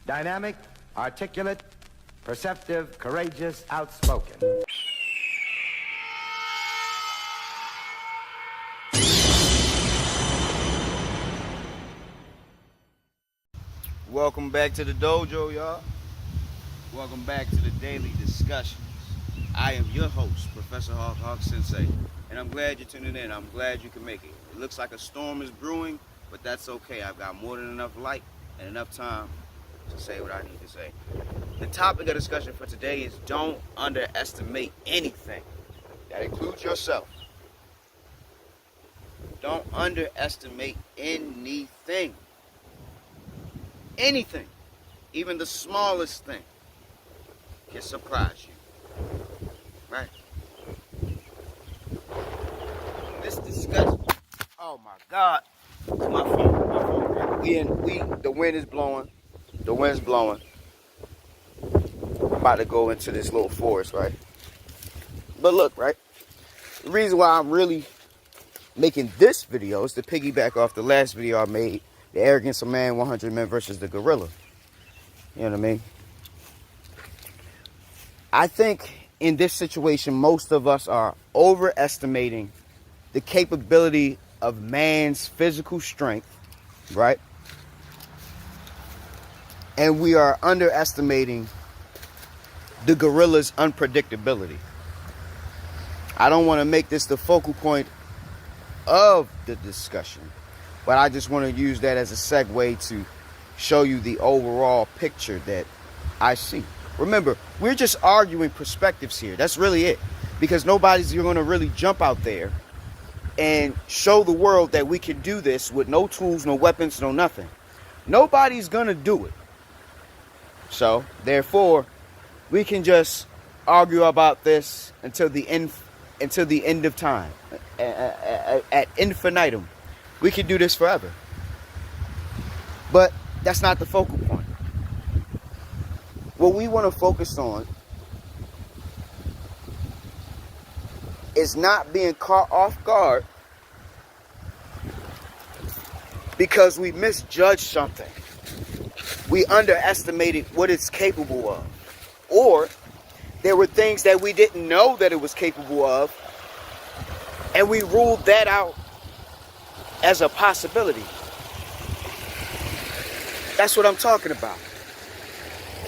Dynamic, articulate, perceptive, courageous, outspoken. Welcome back to the dojo, y'all. Welcome back to the daily discussions. I am your host, Professor Hawk Sensei, and I'm glad you're tuning in. I'm glad you can make it. It looks like a storm is brewing, but that's okay. I've got more than enough light and enough time to say what I need to say. The topic of discussion for today is don't underestimate anything. That includes yourself. Don't underestimate anything. Anything, even the smallest thing, can surprise you, right? This discussion, oh my God, it's my phone. The wind is blowing, the wind's blowing. I'm about to go into this little forest, right? But look, right, the reason why I'm really making this video is to piggyback off the last video I made, the arrogance of man, 100 men versus the gorilla. You know what I mean? I think in this situation, most of us are overestimating the capability of man's physical strength, right? And we are underestimating the gorilla's unpredictability. I don't want to make this the focal point of the discussion, but I just want to use that as a segue to show you the overall picture that I see. Remember, we're just arguing perspectives here. That's really it. Because nobody's going to really jump out there and show the world that we can do this with no tools, no weapons, no nothing. Nobody's going to do it. So, therefore, we can just argue about this until the end of time. At infinitum. We can do this forever. But that's not the focal point. What we want to focus on is not being caught off guard because we misjudged something. We underestimated what it's capable of. Or there were things that we didn't know that it was capable of, and we ruled that out as a possibility. That's what I'm talking about.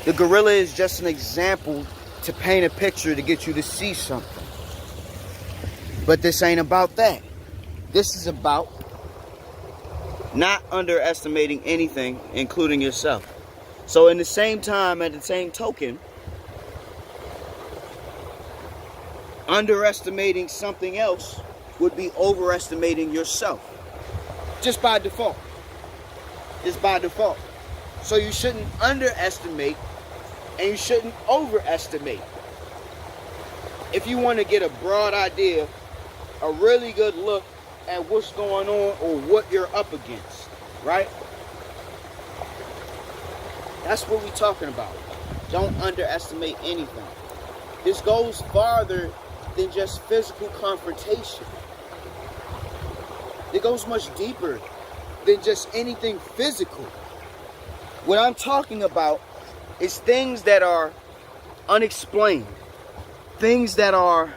The gorilla is just an example to paint a picture to get you to see something. But this ain't about that. This is about not underestimating anything, including yourself. So in the same time, at the same token, underestimating something else would be overestimating yourself. Just by default. Just by default. So you shouldn't underestimate and you shouldn't overestimate. If you want to get a broad idea, a really good look at what's going on or what you're up against, right? That's what we're talking about. Don't underestimate anything. This goes farther than just physical confrontation. It goes much deeper than just anything physical. What I'm talking about is things that are unexplained, things that are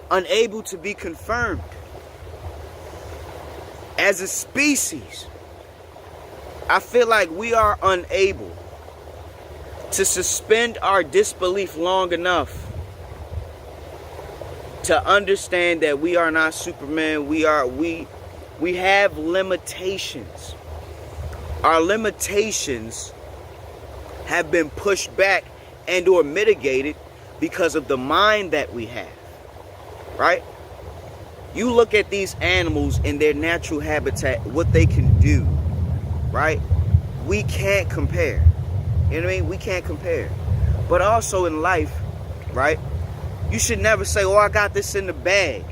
unable to be confirmed. As a species, I feel like we are unable to suspend our disbelief long enough to understand that we are not Superman. We have limitations. Our limitations have been pushed back and or mitigated because of the mind that we have, right? You look at these animals in their natural habitat, what they can do, right? We can't compare. You know what I mean? We can't compare. But also in life, right? You should never say, oh, I got this in the bag,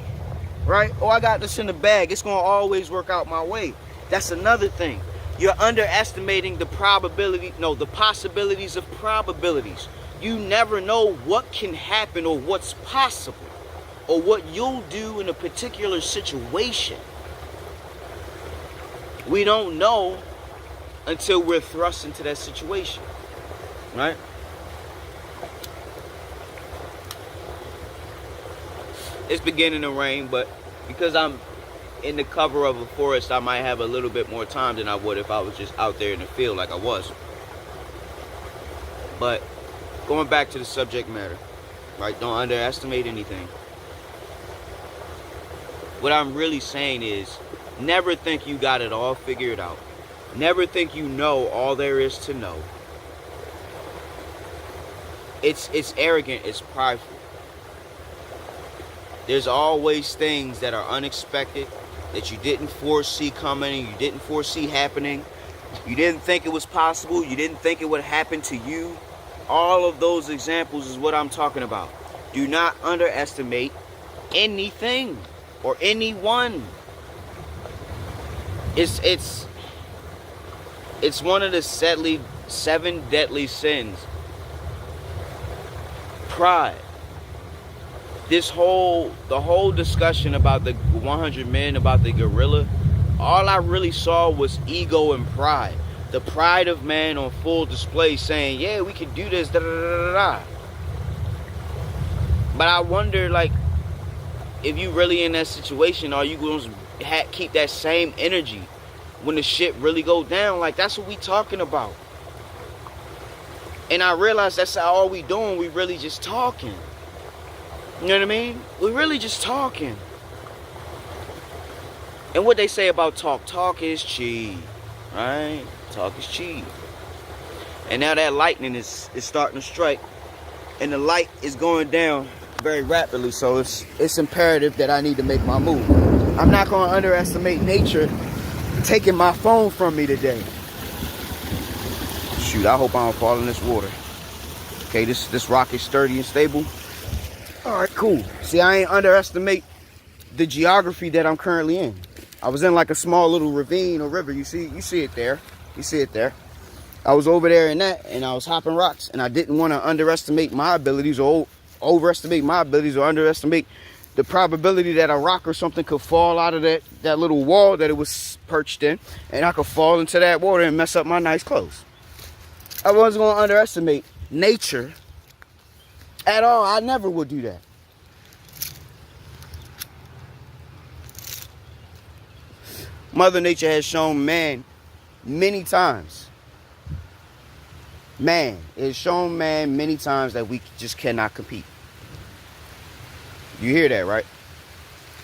right? Oh, I got this in the bag. It's going to always work out my way. That's another thing. You're underestimating the possibilities of probabilities. You never know what can happen or what's possible or what you'll do in a particular situation. We don't know until we're thrust into that situation. right? It's beginning to rain, but because I'm in the cover of a forest, I might have a little bit more time than I would if I was just out there in the field like I was. But going back to the subject matter, right? Don't underestimate anything. What I'm really saying is, never think you got it all figured out. Never think you know all there is to know. It's arrogant, it's prideful. There's always things that are unexpected, that you didn't foresee coming, you didn't foresee happening. You didn't think it was possible, you didn't think it would happen to you. All of those examples is what I'm talking about. Do not underestimate anything or anyone. It's one of the seven deadly sins. Pride. The whole discussion about the 100 men, about the gorilla, all I really saw was ego and pride. The pride of man on full display, saying, yeah, we can do this, da da da da da. But I wonder, like, if you really in that situation, are you going to keep that same energy when the shit really go down? Like, that's what we talking about. And I realize that's all we doing. We really just talking. You know what I mean? We're really just talking. And what they say about talk is cheap, right? Talk is cheap. And now that lightning is starting to strike, and the light is going down very rapidly, so it's imperative that I need to make my move. I'm not going to underestimate nature taking my phone from me today. Shoot, I hope I don't fall in this water. Okay, this rock is sturdy and stable. All right, cool. See, I ain't underestimate the geography that I'm currently in. I was in like a small little ravine or river. You see it there. You see it there. I was over there in that, and I was hopping rocks, and I didn't want to underestimate my abilities or overestimate my abilities or underestimate the probability that a rock or something could fall out of that little wall that it was perched in, and I could fall into that water and mess up my nice clothes. I wasn't going to underestimate nature at all. I never would do that. Mother Nature has shown man many times. It has shown man many times that we just cannot compete. You hear that, right?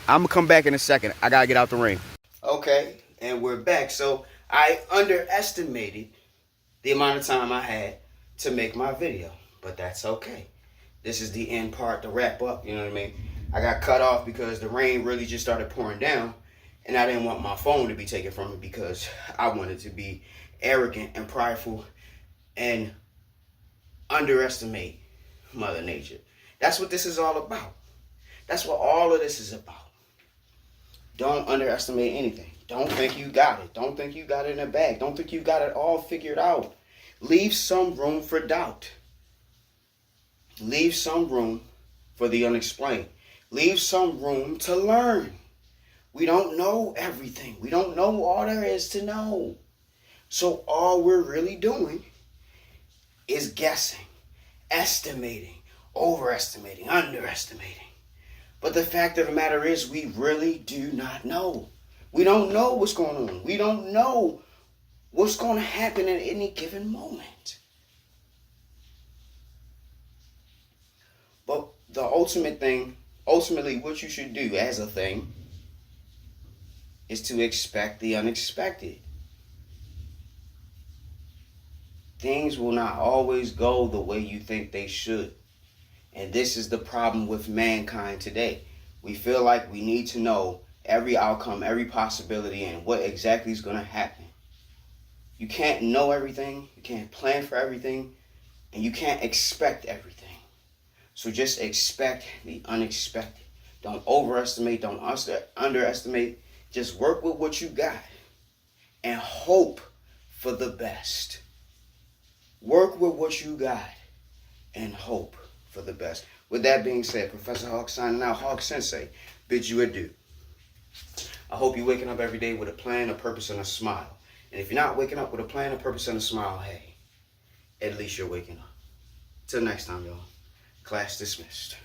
I'm going to come back in a second. I got to get out the rain. Okay, and we're back. So I underestimated the amount of time I had to make my video, but that's okay. This is the end part, the wrap up, you know what I mean? I got cut off because the rain really just started pouring down, and I didn't want my phone to be taken from me because I wanted to be arrogant and prideful and underestimate Mother Nature. That's what this is all about. That's what all of this is about. Don't underestimate anything. Don't think you got it. Don't think you got it in a bag. Don't think you got it all figured out. Leave some room for doubt. Leave some room for the unexplained. Leave some room to learn. We don't know everything. We don't know all there is to know. So all we're really doing is guessing, estimating, overestimating, underestimating. But the fact of the matter is we really do not know. We don't know what's going on. We don't know what's going to happen at any given moment. But the ultimately what you should do as a thing is to expect the unexpected. Things will not always go the way you think they should. And this is the problem with mankind today. We feel like we need to know every outcome, every possibility, and what exactly is going to happen. You can't know everything, you can't plan for everything, and you can't expect everything. So just expect the unexpected. Don't overestimate, don't underestimate. Just work with what you got and hope for the best. Work with what you got and hope for the best. With that being said, Professor Hawk signing out. Hawk Sensei bids you adieu. I hope you're waking up every day with a plan, a purpose, and a smile. And if you're not waking up with a plan, a purpose, and a smile, hey, at least you're waking up. Till next time, y'all. Class dismissed.